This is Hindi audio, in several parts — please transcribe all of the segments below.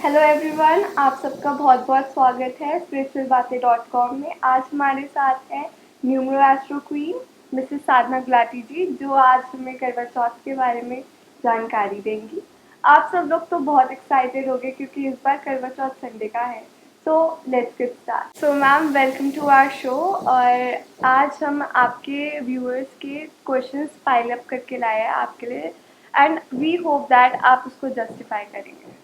हेलो एवरीवन, आप सबका बहुत बहुत स्वागत है spiritualbateं.com में। आज हमारे साथ है न्यूमरो एस्ट्रो क्वीन मिसेस साधना गुलाटी जी, जो आज हमें करवा चौथ के बारे में जानकारी देंगी। आप सब लोग तो बहुत एक्साइटेड हो गए क्योंकि इस बार करवा चौथ संडे का है। So let's get start. So ma'am, welcome to our show. और आज हम आपके व्यूअर्स के क्वेश्चंस पाइल अप करके लाए हैं आपके लिए, एंड वी होप दैट आप उसको जस्टिफाई करेंगे।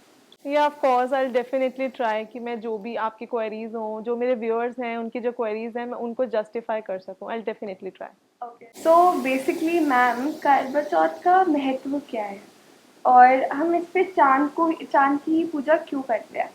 या of course I definitely try कि मैं जो भी आपकी क्वेरीज हों, जो मेरे व्यूअर्स हैं उनकी जो क्वेरीज हैं मैं उनको जस्टिफाई कर सकूं। I definitely try. Okay, so basically ma'am, करवा चौथ का महत्व क्या है और हम इस पे चांद की पूजा क्यों करते हैं?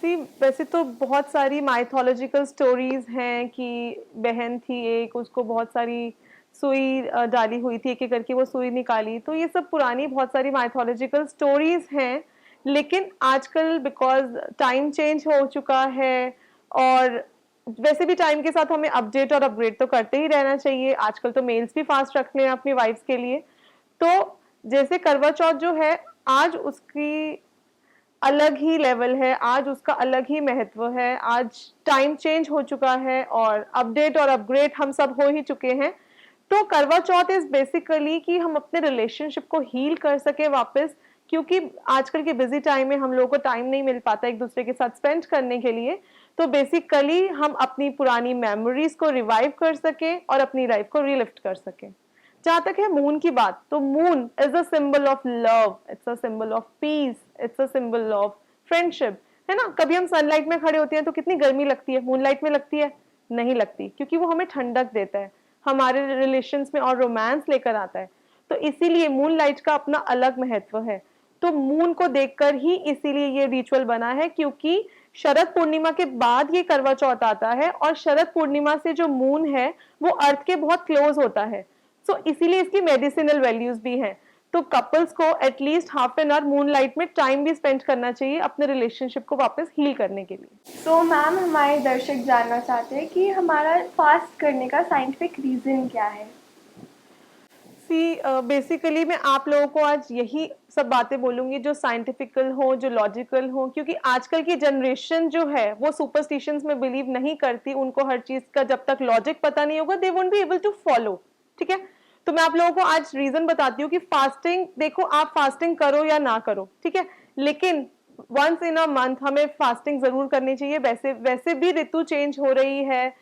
सी वैसे तो बहुत सारी माइथोलॉजिकल स्टोरीज हैं कि बहन थी एक, उसको बहुत सारी सुई डाली हुई थी, एक एक करके वो सुई निकाली। तो ये सब पुरानी बहुत सारी माइथोलॉजिकल स्टोरीज हैं। लेकिन आजकल बिकॉज टाइम चेंज हो चुका है, और वैसे भी टाइम के साथ हमें अपडेट और अपग्रेड तो करते ही रहना चाहिए। आजकल तो मेल्स भी फास्ट रखते हैं अपनी वाइफ्स के लिए। तो जैसे करवा चौथ जो है, आज उसकी अलग ही लेवल है, आज उसका अलग ही महत्व है। आज टाइम चेंज हो चुका है और अपडेट और अपग्रेड हम सब हो ही चुके हैं। तो करवा चौथ इज बेसिकली कि हम अपने रिलेशनशिप को हील कर सके वापस, क्योंकि आजकल के बिजी टाइम में हम लोगों को टाइम नहीं मिल पाता एक दूसरे के साथ स्पेंड करने के लिए। तो बेसिकली हम अपनी पुरानी मेमोरीज को रिवाइव कर सके और अपनी लाइफ को रिलिफ्ट कर सके। जहां तक है मून की बात, तो moon is a symbol of love, it's a symbol of peace, it's a symbol of friendship. है ना, कभी हम सनलाइट में खड़े होते हैं तो कितनी गर्मी लगती है, मूनलाइट में लगती है? नहीं लगती, क्योंकि वो हमें ठंडक देता है, हमारे रिलेशंस में और रोमांस लेकर आता है। तो इसीलिए मून लाइट का अपना अलग महत्व है। तो मून को देखकर ही इसीलिए ये रिचुअल बना है, क्योंकि शरद पूर्णिमा के बाद ये करवा चौथ आता है, और शरद पूर्णिमा से जो मून है वो अर्थ के बहुत क्लोज होता है। सो इसीलिए इसकी मेडिसिनल वैल्यूज भी हैं। तो कपल्स को at least half an hour moon light में टाइम भी स्पेंड करना चाहिए अपने रिलेशनशिप को वापस हील करने के लिए। सो मैम, हमारे दर्शक जानना चाहते हैं कि हमारा फास्ट करने का साइंटिफिक रीज़न क्या है? सी बेसिकली मैं आप लोगों को आज यही सब बातें बोलूंगी जो साइंटिफिकल हो, जो लॉजिकल हो, क्योंकि आजकल की जनरेशन जो है वो सुपरस्टिशंस में बिलीव नहीं करती। उनको हर चीज का जब तक लॉजिक पता नहीं होगा, they won't be able to follow. ठीक है, तो मैं आप लोगों को आज रीजन बताती हूँ कि फास्टिंग, देखो आप फास्टिंग करो या ना करो, ठीक है, लेकिन वंस इन अ मंथ हमें फास्टिंग जरूर करनी चाहिए। वैसे वैसे भी ऋतु चेंज हो रही है,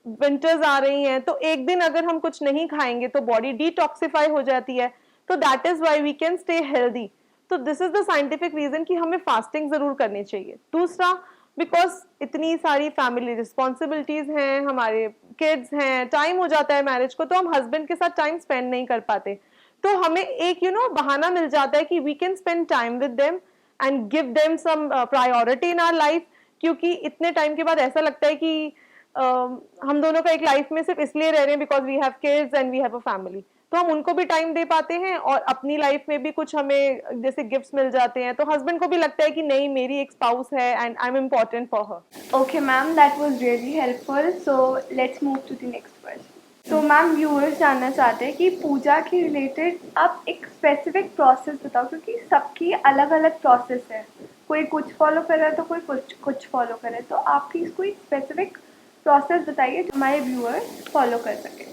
विंटर्स आ रही हैं, तो एक दिन अगर हम कुछ नहीं खाएंगे तो बॉडी डिटॉक्सिफाई हो जाती है। तो that is why we can stay healthy. तो this is the scientific reason कि हमें फास्टिंग जरूर करनी चाहिए। दूसरा, बिकॉज इतनी सारी फैमिली रिस्पॉन्सिबिलिटीज हैं, हमारे किड्स हैं, टाइम हो जाता है मैरिज को, तो हम हस्बैंड के साथ टाइम स्पेंड नहीं कर पाते। तो हमें एक बहाना मिल जाता है कि we can spend time with them and give them some priority in our life. क्योंकि इतने टाइम के बाद ऐसा लगता है कि हम दोनों का एक लाइफ में सिर्फ इसलिए रह रहे हैं because we have kids and we have a family. तो हम उनको भी टाइम दे पाते हैं और अपनी लाइफ में भी कुछ हमें जैसे गिफ्ट्स मिल जाते हैं, तो हस्बैंड को भी लगता है कि नहीं, मेरी एक स्पाउस है and I am important for her. Okay ma'am, that was really helpful. So let's move to the next question. So ma'am, viewers जानना चाहते हैं कि पूजा के रिलेटेड आप एक स्पेसिफिक प्रोसेस बताओ, क्योंकि सबकी अलग अलग प्रोसेस है। कोई कुछ फॉलो कर रहा है तो कोई कुछ फॉलो कर रहा है। तो आप प्लीज़ कोई स्पेसिफिक प्रोसेस बताइए जो हमारे व्यूअर्स फॉलो कर सकें।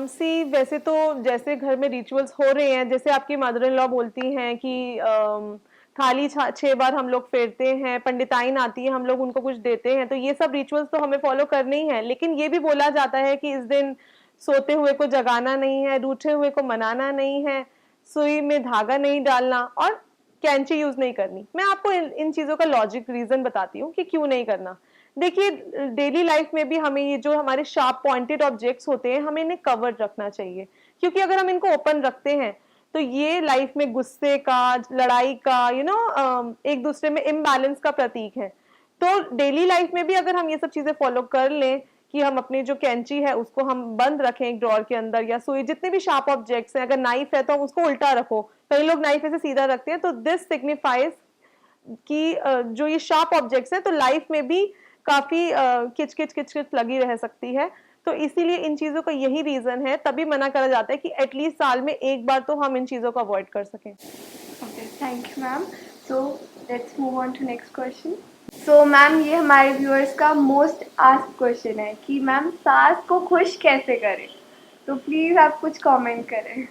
सी वैसे तो जैसे घर में रिचुअल्स हो रहे हैं, जैसे आपकी मदर इन लॉ बोलती हैं कि थाली 6 बार हम लोग फेरते हैं, पंडिताइन आती है, हम लोग उनको कुछ देते हैं, तो ये सब रिचुअल्स तो हमें फॉलो करने ही है। लेकिन ये भी बोला जाता है कि इस दिन सोते हुए को जगाना नहीं है, रूठे हुए को मनाना नहीं है, सुई में धागा नहीं डालना और कैंची यूज नहीं करनी। मैं आपको इन चीजों का लॉजिक रीजन बताती हूँ कि क्यों नहीं करना। देखिए, डेली लाइफ में भी हमें ये जो हमारे शार्प पॉइंटेड ऑब्जेक्ट्स होते हैं, हमें इन्हें कवर्ड रखना चाहिए। क्योंकि अगर हम इनको ओपन रखते हैं तो ये लाइफ में गुस्से का, लड़ाई का, एक दूसरे में इम्बैलेंस का प्रतीक है। तो डेली लाइफ में भी अगर हम ये सब चीजें फॉलो कर लें कि हम अपनी जो कैंची है उसको हम बंद रखें एक ड्रॉर के अंदर, या सुई, जितने भी शार्प ऑब्जेक्ट्स हैं, अगर नाइफ है तो हम उसको उल्टा रखो, कई लोग नाइफ ऐसे सीधा रखते हैं, तो दिस सिग्निफाइज कि जो ये शार्प ऑब्जेक्ट्स हैं तो लाइफ में भी काफी किच किच किच किच लगी रह सकती है। तो इसीलिए इन चीजों का यही रीजन है, तभी मना करा जाता है कि एटलीस्ट साल में एक बार तो हम इन चीजों को अवॉइड कर सकें। Okay, thank you ma'am. So let's move on to next question. So ma'am, ये हमारे व्यूअर्स का मोस्ट आस्क्ड क्वेश्चन है कि मैम सास को खुश कैसे करें, तो प्लीज़ आप कुछ कमेंट करें।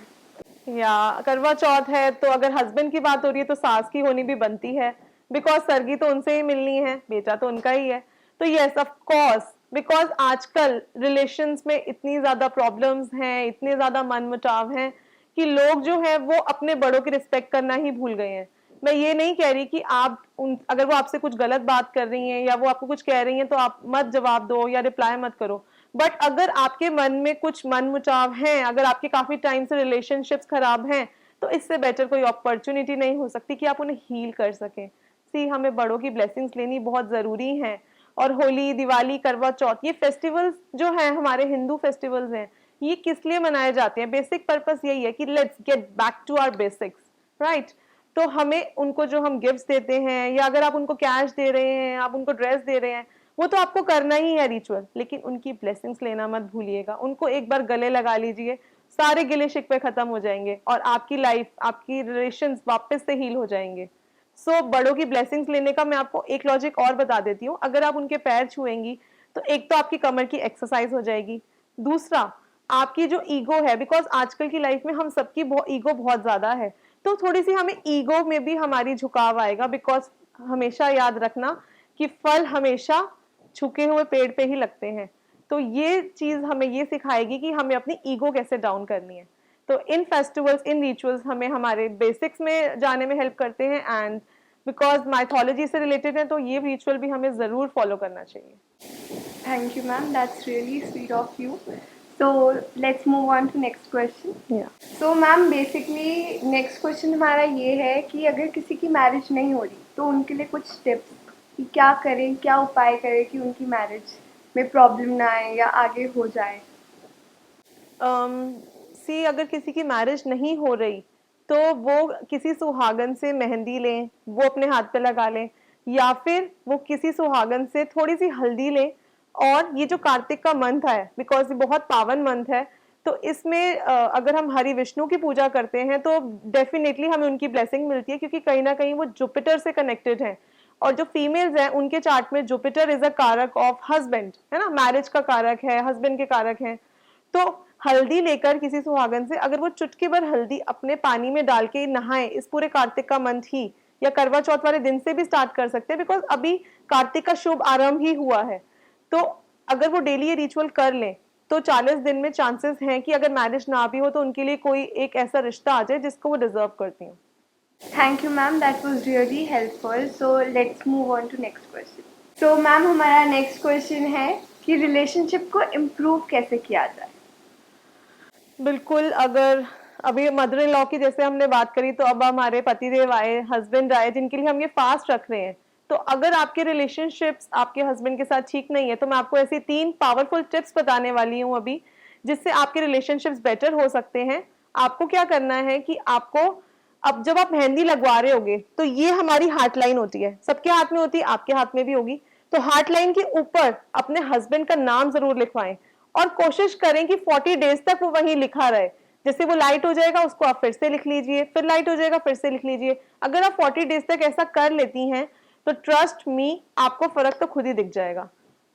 या करवा चौथ है तो अगर हस्बैंड की बात हो रही है तो सास की होनी भी बनती है, बिकॉज सरगी तो उनसे ही मिलनी है, बेटा तो उनका ही है। तो यस ऑफ कोर्स, बिकॉज आजकल रिलेशंस में इतनी ज्यादा प्रॉब्लम्स हैं, इतने ज्यादा मनमुटाव हैं कि लोग जो है वो अपने बड़ों की रिस्पेक्ट करना ही भूल गए हैं। मैं ये नहीं कह रही कि आप अगर वो आपसे कुछ गलत बात कर रही हैं या वो आपको कुछ कह रही हैं तो आप मत जवाब दो या रिप्लाई मत करो। बट अगर आपके मन में कुछ मनमुटाव हैं, अगर आपके काफी टाइम से रिलेशनशिप्स खराब हैं, तो इससे बेटर कोई अपॉर्चुनिटी नहीं हो सकती कि आप उन्हें हील कर सकें। सी, हमें बड़ों की ब्लेसिंग्स लेनी बहुत जरूरी है। और होली, दिवाली, करवा चौथ, ये फेस्टिवल्स जो हैं हमारे हिंदू फेस्टिवल्स हैं, ये किस लिए मनाए जाते हैं? बेसिक पर्पस यही है कि let's get back to our basics, right? तो हमें उनको जो हम गिफ्ट्स देते हैं या अगर आप उनको कैश दे रहे हैं, आप उनको ड्रेस दे रहे हैं, वो तो आपको करना ही है रिचुअल, लेकिन उनकी ब्लेसिंग्स लेना मत भूलिएगा। उनको एक बार गले लगा लीजिए, सारे गिले शिकवे खत्म हो जाएंगे और आपकी लाइफ, आपकी रिलेशंस वापस से हील हो जाएंगे। सो बड़ों की ब्लेसिंग्स लेने का मैं आपको एक लॉजिक और बता देती हूँ। अगर आप उनके पैर छुएंगी तो एक तो आपकी कमर की एक्सरसाइज हो जाएगी, दूसरा आपकी जो ईगो है, बिकॉज आजकल की लाइफ में हम सबकी ईगो बहुत ज्यादा है, तो थोड़ी सी हमें ईगो में भी हमारी झुकाव आएगा। बिकॉज हमेशा याद रखना कि फल हमेशा झुके हुए पेड़ पे ही लगते हैं। तो ये चीज हमें ये सिखाएगी कि हमें अपनी ईगो कैसे डाउन करनी है। तो इन फेस्टिवल्स, इन रिचुअल्स हमें हमारे बेसिक्स में जाने में हेल्प करते हैं, एंड बिकॉज माइथोलॉजी से रिलेटेड है तो ये रिचुअल भी हमें जरूर फॉलो करना चाहिए। Thank you, ma'am. That's really sweet of you. So let's move on to next question. So ma'am, basically next question हमारा ये है कि अगर किसी की मैरिज नहीं हो रही तो उनके लिए कुछ टिप्स कि क्या करें, क्या उपाय करें कि उनकी मैरिज में प्रॉब्लम ना आए या आगे हो जाए। सी, अगर किसी की मैरिज नहीं हो रही तो वो किसी सुहागन से मेहंदी लें, वो अपने हाथ पे लगा लें, या फिर वो किसी सुहागन से थोड़ी सी हल्दी लें। और ये जो कार्तिक का मंथ है, बिकॉज ये बहुत पावन मंथ है, तो इसमें अगर हम हरि विष्णु की पूजा करते हैं तो डेफिनेटली हमें उनकी ब्लेसिंग मिलती है, क्योंकि कहीं ना कहीं वो जुपिटर से कनेक्टेड है। और जो फीमेल्स हैं उनके चार्ट में जुपिटर इज अ कारक ऑफ हस्बैंड, है ना, मैरिज का कारक है, हस्बैंड के कारक है। तो हल्दी लेकर किसी सुहागन से अगर वो चुटकी भर हल्दी अपने पानी में डाल के नहाए इस पूरे कार्तिक का मंथ ही, या करवा चौथ वाले दिन से भी स्टार्ट कर सकते हैं, बिकॉज अभी कार्तिक का शुभ आरंभ ही हुआ है। तो अगर वो डेली ये रिचुअल कर लें तो 40 दिन में चांसेस हैं कि अगर मैरिज ना भी हो तो उनके लिए कोई एक ऐसा रिश्ता आ जाए जिसको वो डिजर्व करती हूँ। Thank you ma'am, that was really helpful. So let's move on to next question. So ma'am, हमारा नेक्स्ट क्वेश्चन है कि रिलेशनशिप को इम्प्रूव कैसे किया जाए। बिल्कुल, अगर अभी मदर इन लॉ की जैसे हमने बात करी, तो अब हमारे पतिदेव आए, हस्बैंड आए, जिनके लिए हम ये फास्ट रख रहे हैं। तो अगर आपके रिलेशनशिप्स आपके हस्बैंड के साथ ठीक नहीं है तो मैं आपको ऐसी 3 पावरफुल टिप्स बताने वाली हूँ अभी, जिससे आपके रिलेशनशिप्स बेटर हो सकते हैं। आपको क्या करना है कि आपको, अब जब आप मेहंदी लगवा रहे होगे तो ये हमारी हार्ट लाइन होती है, सबके हाथ में होती है, आपके हाथ में भी होगी। तो हार्ट लाइन के ऊपर अपने हस्बैंड का नाम जरूर लिखवाएं और कोशिश करें कि 40 डेज तक वो वहीं लिखा रहे। जैसे वो लाइट हो जाएगा उसको आप फिर से लिख लीजिए, फिर लाइट हो जाएगा फिर से लिख लीजिए। अगर आप 40 डेज तक ऐसा कर लेती हैं तो ट्रस्ट मी, आपको फर्क तो खुद ही दिख जाएगा।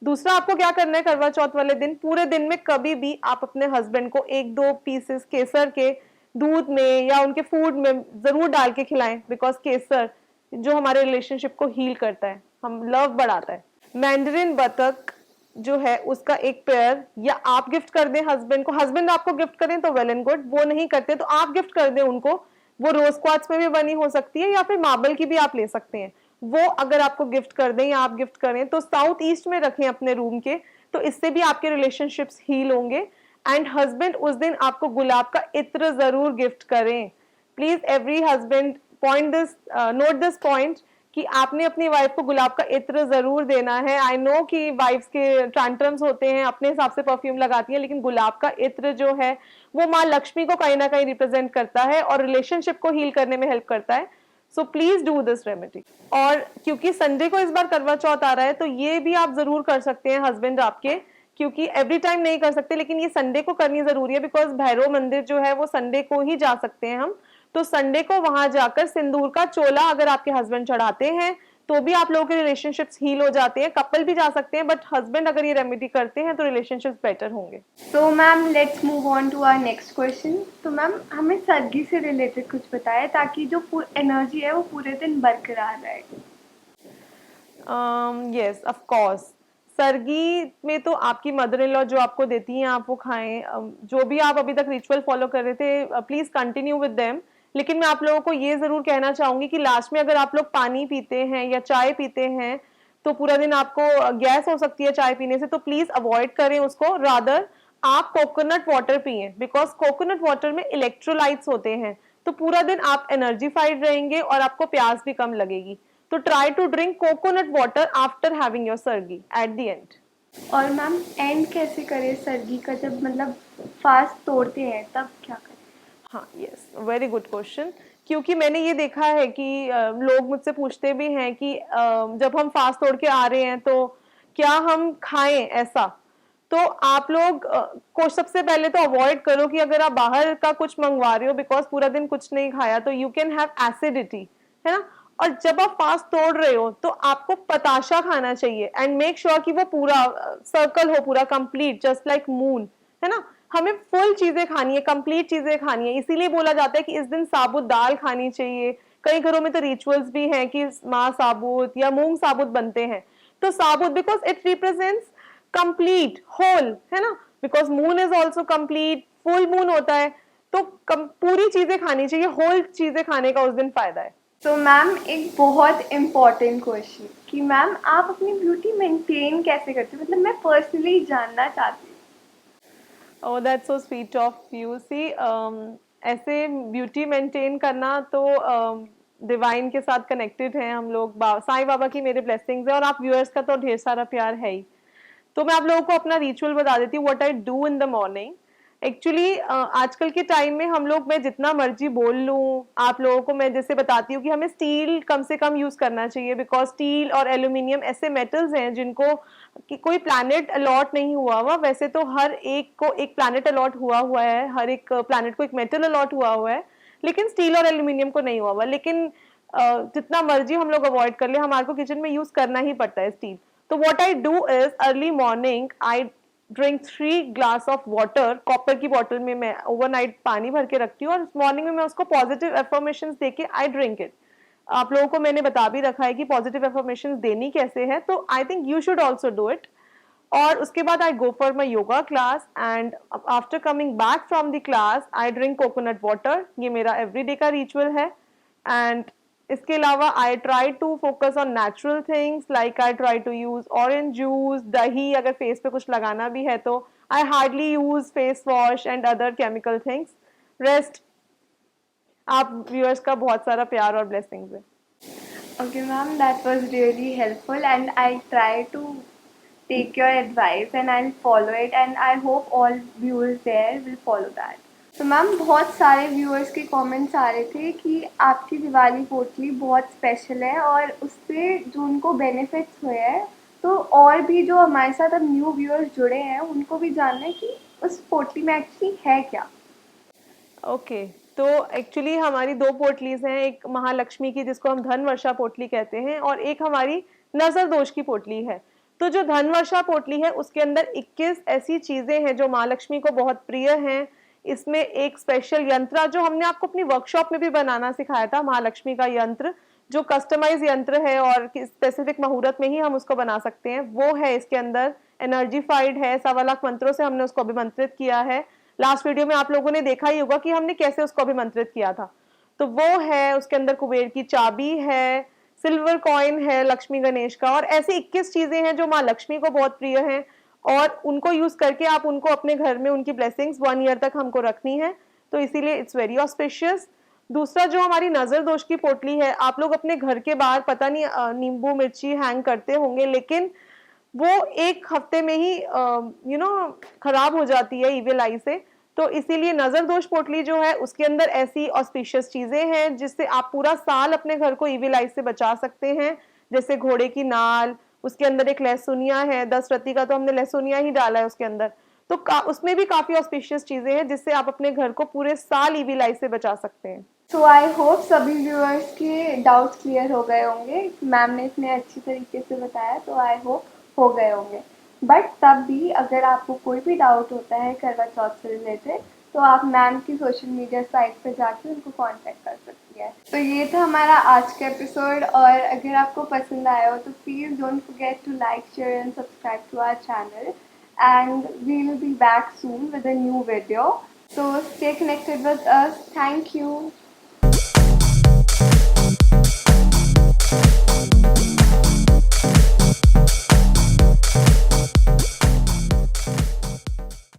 दूसरा, आपको क्या करना है, करवा चौथ वाले दिन पूरे दिन में कभी भी आप अपने हस्बैंड को 1-2 पीसेस केसर के दूध में या उनके फूड में जरूर डाल के खिलाएं, बिकॉज केसर जो हमारे रिलेशनशिप को हील करता है, हम लव बढ़ाता है। मैंडरिन बतख जो है उसका एक पेयर या आप गिफ्ट कर दें हस्बैंड को, हस्बैंड आपको गिफ्ट करें तो वेल एंड गुड, वो नहीं करते तो आप गिफ्ट कर दें उनको। वो रोज क्वार्ट्ज में भी बनी हो सकती है या फिर मार्बल की भी आप ले सकते हैं। वो अगर आपको गिफ्ट कर दें या आप गिफ्ट करें तो साउथ ईस्ट में रखें अपने रूम के, तो इससे भी आपके रिलेशनशिप्स हील होंगे। एंड हस्बैंड उस दिन आपको गुलाब का इत्र जरूर गिफ्ट करें। Please every husband point this, note this point कि आपने अपनी वाइफ को गुलाब का इत्र जरूर देना है। आई नो कि वाइफ्स के ट्रांट्रम्स होते हैं, अपने हिसाब से परफ्यूम लगाती हैं, लेकिन गुलाब का इत्र जो है वो माँ लक्ष्मी को कहीं ना कहीं रिप्रेजेंट करता है और रिलेशनशिप को हील करने में हेल्प करता है। So please do this remedy. और क्योंकि संडे को इस बार करवा चौथ आ रहा है तो ये भी आप जरूर कर सकते हैं हस्बैंड आपके, क्योंकि एवरी टाइम नहीं कर सकते लेकिन ये संडे को करनी जरूरी है, बिकॉज भैरव मंदिर जो है वो संडे को ही जा सकते हैं हम। तो संडे को वहां जाकर सिंदूर का चोला अगर आपके हस्बैंड चढ़ाते हैं तो भी आप लोगों के रिलेशनशिप्स हील हो जाते हैं। कपल भी जा सकते हैं, बट हस्बैंड अगर ये रेमेडी करते हैं तो रिलेशनशिप्स बेटर होंगे। तो ma'am let's move on to our next question. तो मैम हमें सर्गी से रिलेटेड कुछ बताएं ताकि जो एनर्जी है वो पूरे दिन बरकरार रहे। यस ऑफ कोर्स, सरगी में तो आपकी मदर इन लॉ जो आपको देती हैं आप वो खाएं। जो भी आप अभी तक रिचुअल फॉलो कर रहे थे प्लीज कंटिन्यू विद देम। लेकिन मैं आप लोगों को ये जरूर कहना चाहूंगी कि लास्ट में अगर आप लोग पानी पीते हैं या चाय पीते हैं तो पूरा दिन आपको गैस हो सकती है चाय पीने से, तो प्लीज अवॉइड करें उसको। रादर आप कोकोनट वाटर पिए, बिकॉज कोकोनट वाटर में इलेक्ट्रोलाइट्स होते हैं, तो पूरा दिन आप एनर्जीफाइड रहेंगे और आपको प्यास भी कम लगेगी। तो try to drink coconut water after having your sargi at the end. और मैम एंड कैसे करें सर्गी का, जब मतलब फास्ट तोड़ते हैं तब क्या करें? हाँ यस, वेरी गुड क्वेश्चन। क्योंकि मैंने ये देखा है कि लोग मुझसे पूछते भी हैं कि जब हम फास्ट तोड़ के आ रहे हैं तो क्या हम खाएं ऐसा। तो आप लोग को सबसे पहले तो अवॉइड करो कि अगर आप बाहर का कुछ मंगवा रहे हो बिकॉज पूरा दिन कुछ नहीं खाया तो यू कैन हैव एसिडिटी, है ना। और जब आप फास्ट तोड़ रहे हो तो आपको पताशा खाना चाहिए एंड मेक श्योर कि वो पूरा सर्कल हो, पूरा कंप्लीट, जस्ट लाइक मून, है ना। हमें फुल चीजें खानी है, कंप्लीट चीजें खानी है। इसीलिए बोला जाता है कि इस दिन साबुत दाल खानी चाहिए। कई घरों में तो रिचुअल्स भी हैं कि माँ साबुत या मूंग साबुत बनते हैं। तो साबुत because it represents complete whole, है ना, because moon is also complete, full moon होता है। तो पूरी चीजें खानी चाहिए, होल चीजें खाने का उस दिन फायदा है। तो मैम एक बहुत इम्पॉर्टेंट क्वेश्चन कि मैम आप अपनी ब्यूटी मेंटेन कैसे करते हो, मतलब मैं पर्सनली जानना चाहती हूँ। Oh that's so sweet of you. See ऐसे ब्यूटी मेंटेन करना तो डिवाइन के साथ कनेक्टेड है हम लोग। साईं बाबा की मेरे ब्लेसिंग्स है और आप व्यूअर्स का तो ढेर सारा प्यार है ही। तो मैं आप लोगों को अपना रिचुअल बता देती हूँ, what I do in the morning. Actually आजकल के टाइम में हम लोग, मैं जितना मर्जी बोल लूँ आप लोगों को, मैं जैसे बताती हूँ कि हमें स्टील कम से कम यूज करना चाहिए, बिकॉज स्टील और एल्यूमिनियम ऐसे मेटल्स हैं जिनको कि कोई प्लैनेट अलॉट नहीं हुआ हुआ। वैसे तो हर एक को एक प्लैनेट अलॉट हुआ हुआ है, हर एक प्लैनेट को एक मेटल अलॉट हुआ हुआ है, लेकिन स्टील और एल्यूमिनियम को नहीं हुआ हुआ। लेकिन जितना मर्जी हम लोग अवॉइड कर ले, हमारे को किचन में यूज करना ही पड़ता है स्टील। तो what I do is early morning I drink 3 glass of water। Copper की बॉटल में मैं ओवरनाइट पानी भर के रखती हूँ और मॉर्निंग में मैं उसको पॉजिटिव एफर्मेशंस देके आई ड्रिंक इट। आप लोगों को मैंने बता भी रखा है कि पॉजिटिव एफर्मेशंस देनी कैसे है, तो I think you should also do it. और उसके बाद I go for my yoga class and after coming back from the class I drink coconut water. ये मेरा एवरीडे का रिचुअल है। एंड इसके अलावा I try to focus on natural things, like I try to use orange juice, dahi, अगर फेस पे कुछ लगाना भी है तो। I hardly use face wash and other chemical things. Rest आप व्यूअर्स का बहुत सारा प्यार और ब्लेसिंग्स है। Okay ma'am, that was really helpful and I'll try to take your advice and I'll follow it and I hope all viewers there will follow that. तो मैम बहुत सारे व्यूअर्स के कमेंट्स आ रहे थे कि आपकी दिवाली पोटली बहुत स्पेशल है और उससे जो उनको बेनिफिट्स हुए हैं, तो और भी जो हमारे साथ अब न्यू व्यूअर्स जुड़े हैं उनको भी जानना है कि उस पोटली में एक्चुअली है क्या। ओके तो एक्चुअली हमारी 2 पोटलीज हैं, एक महालक्ष्मी की जिसको हम धन वर्षा पोटली कहते हैं और एक हमारी नजर दोष की पोटली है। तो जो धन वर्षा पोटली है उसके अंदर 21 ऐसी चीजें हैं जो महालक्ष्मी को बहुत प्रिय हैं। इसमें एक स्पेशल यंत्र जो हमने आपको अपनी वर्कशॉप में भी बनाना सिखाया था, महालक्ष्मी का यंत्र जो कस्टमाइज यंत्र है और स्पेसिफिक मुहूर्त में ही हम उसको बना सकते हैं, वो है इसके अंदर। एनर्जीफाइड है, 1.25 लाख मंत्रों से हमने उसको अभिमंत्रित किया है। लास्ट वीडियो में आप लोगों ने देखा ही होगा कि हमने कैसे उसको अभिमंत्रित किया था। तो वो है, उसके अंदर कुबेर की चाबी है, सिल्वर कॉइन है लक्ष्मी गणेश का, और ऐसी 21 चीजें हैं जो माँ लक्ष्मी को बहुत प्रिय हैं और उनको यूज करके आप उनको अपने घर में उनकी ब्लेसिंग्स 1 ईयर तक हमको रखनी है। तो इसीलिए इट्स वेरी ऑस्पिशियस। दूसरा जो हमारी नजर दोष की पोटली है, आप लोग अपने घर के बाहर पता नहीं नींबू मिर्ची हैंग करते होंगे, लेकिन वो 1 हफ्ते में ही खराब हो जाती है इविल आई से। तो इसीलिए नजर दोष पोटली जो है उसके अंदर ऐसी ऑस्पिशियस चीजें हैं जिससे आप पूरा साल अपने घर को इविल आई से बचा सकते हैं। जैसे घोड़े की नाल, उसके अंदर एक लहसुनिया है, 10 रत्ती का तो हमने लहसुनिया ही डाला है उसके अंदर। तो उसमें भी काफी ऑस्पिशियस चीजें हैं जिससे आप अपने घर को पूरे साल इविल आई से बचा सकते हैं। सो आई होप सभी व्यूअर्स के डाउट्स क्लियर हो गए होंगे। मैम ने इतने अच्छी तरीके से बताया तो आई होप हो गए होंगे। बट तब भी अगर आपको कोई भी डाउट होता है करवा चौथ से रिलेटेड तो आप मैम की सोशल मीडिया साइट पर जाके उनको कांटेक्ट कर सकती है। तो ये था हमारा आज का एपिसोड, और अगर आपको पसंद आया हो तो please don't forget to like, share and subscribe to our channel, and we will be back soon with a new video. So stay connected with us. Thank you.